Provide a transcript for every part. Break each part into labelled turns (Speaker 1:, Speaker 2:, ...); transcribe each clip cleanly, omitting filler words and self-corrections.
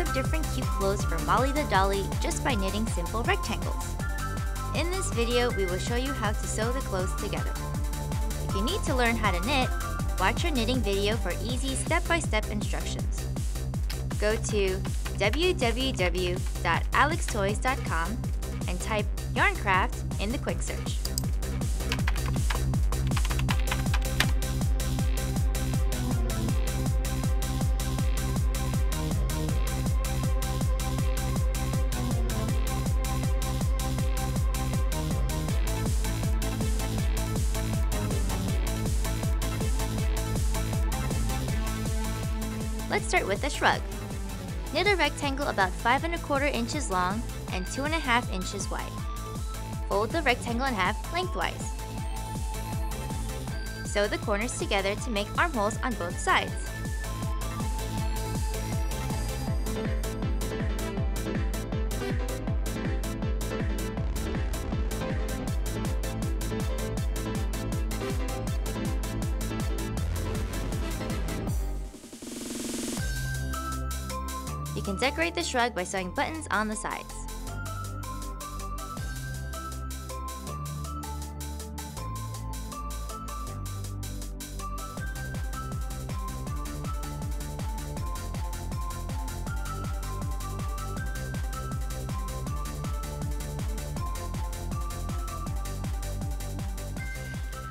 Speaker 1: some different cute clothes for Molly the Dolly just by knitting simple rectangles. In this video, we will show you how to sew the clothes together. If you need to learn how to knit, watch our knitting video for easy step-by-step instructions. Go to www.alextoys.com and type Yarncraft in the quick search. Let's start with a shrug. Knit a rectangle about 5 1/4 inches long and 2 1/2 inches wide. Fold the rectangle in half lengthwise. Sew the corners together to make armholes on both sides. You can decorate the shrug by sewing buttons on the sides.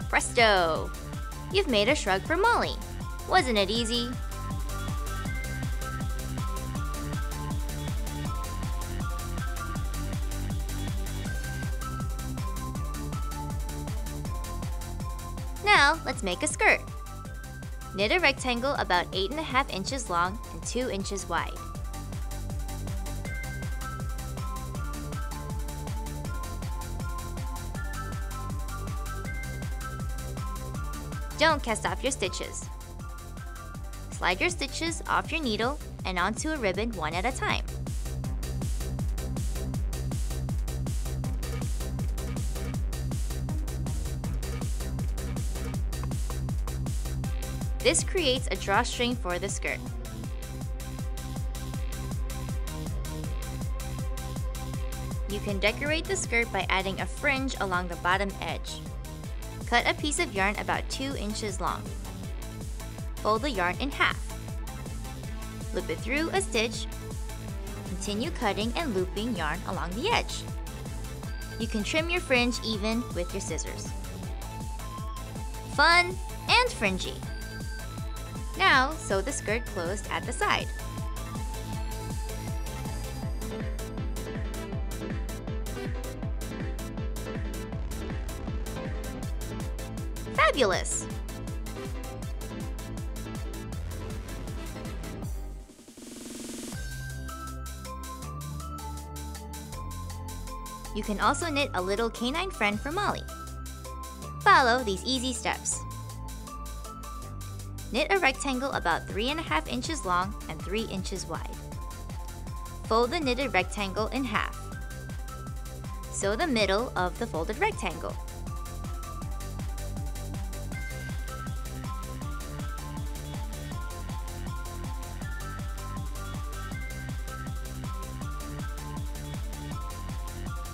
Speaker 1: Presto! You've made a shrug for Molly. Wasn't it easy? Now, let's make a skirt. Knit a rectangle about 8 1/2 inches long and 2 inches wide. Don't cast off your stitches. Slide your stitches off your needle and onto a ribbon one at a time. This creates a drawstring for the skirt. You can decorate the skirt by adding a fringe along the bottom edge. Cut a piece of yarn about 2 inches long. Fold the yarn in half. Loop it through a stitch. Continue cutting and looping yarn along the edge. You can trim your fringe even with your scissors. Fun and fringy! Now, sew the skirt closed at the side. Fabulous! You can also knit a little canine friend for Molly. Follow these easy steps. Knit a rectangle about 3 1/2 inches long and 3 inches wide. Fold the knitted rectangle in half. Sew the middle of the folded rectangle.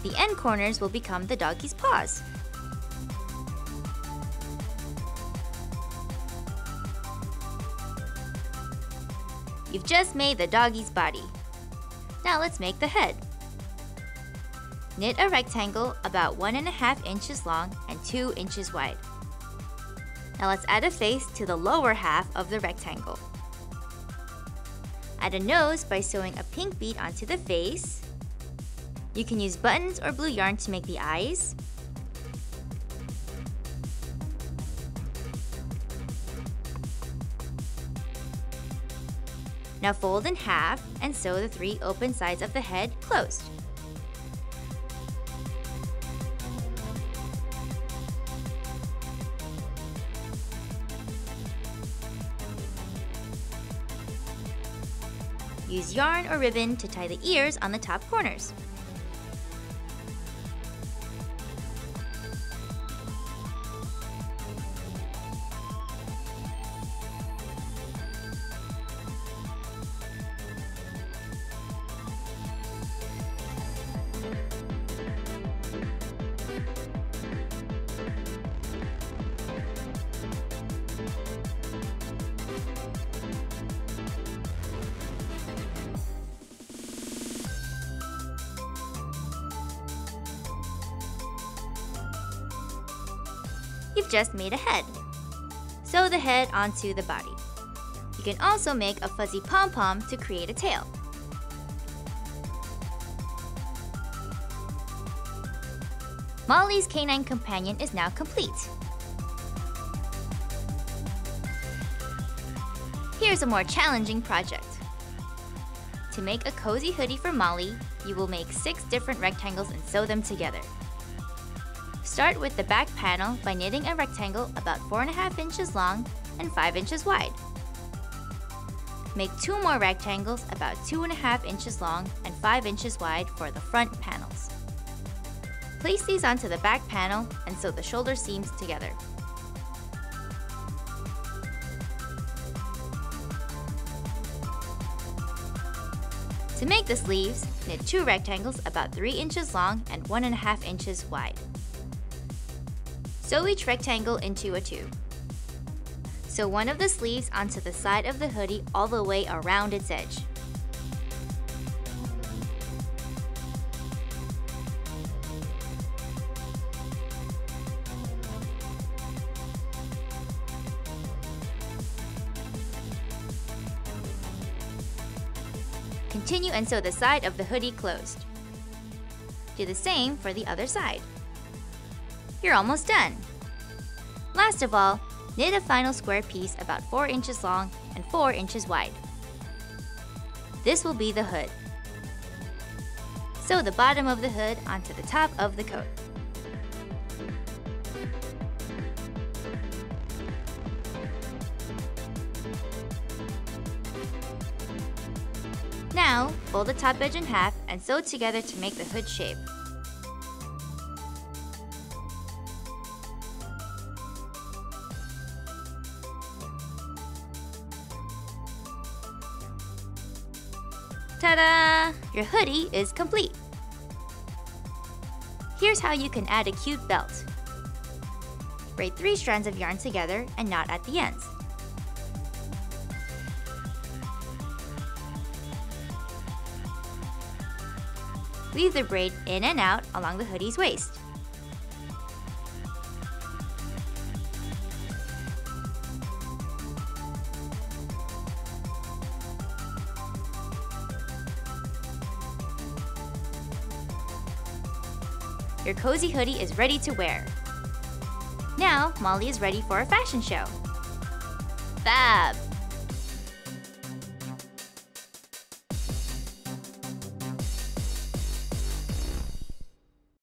Speaker 1: The end corners will become the doggy's paws. You've just made the doggy's body. Now let's make the head. Knit a rectangle about 1 1/2 inches long and 2 inches wide. Now let's add a face to the lower half of the rectangle. Add a nose by sewing a pink bead onto the face. You can use buttons or blue yarn to make the eyes. Now fold in half and sew the 3 open sides of the head closed. Use yarn or ribbon to tie the ears on the top corners. You've just made a head. Sew the head onto the body. You can also make a fuzzy pom-pom to create a tail. Molly's canine companion is now complete. Here's a more challenging project. To make a cozy hoodie for Molly, you will make 6 different rectangles and sew them together. Start with the back panel by knitting a rectangle about 4.5 inches long and 5 inches wide. Make 2 more rectangles about 2.5 inches long and 5 inches wide for the front panels. Place these onto the back panel and sew the shoulder seams together. To make the sleeves, knit 2 rectangles about 3 inches long and 1.5 inches wide. Sew each rectangle into a tube. Sew one of the sleeves onto the side of the hoodie all the way around its edge. Continue and sew the side of the hoodie closed. Do the same for the other side. You're almost done! Last of all, knit a final square piece about 4 inches long and 4 inches wide. This will be the hood. Sew the bottom of the hood onto the top of the coat. Now, fold the top edge in half and sew it together to make the hood shape. Ta-da! Your hoodie is complete! Here's how you can add a cute belt. Braid 3 strands of yarn together and knot at the ends. Weave the braid in and out along the hoodie's waist. Your cozy hoodie is ready to wear. Now, Molly is ready for a fashion show. Fab!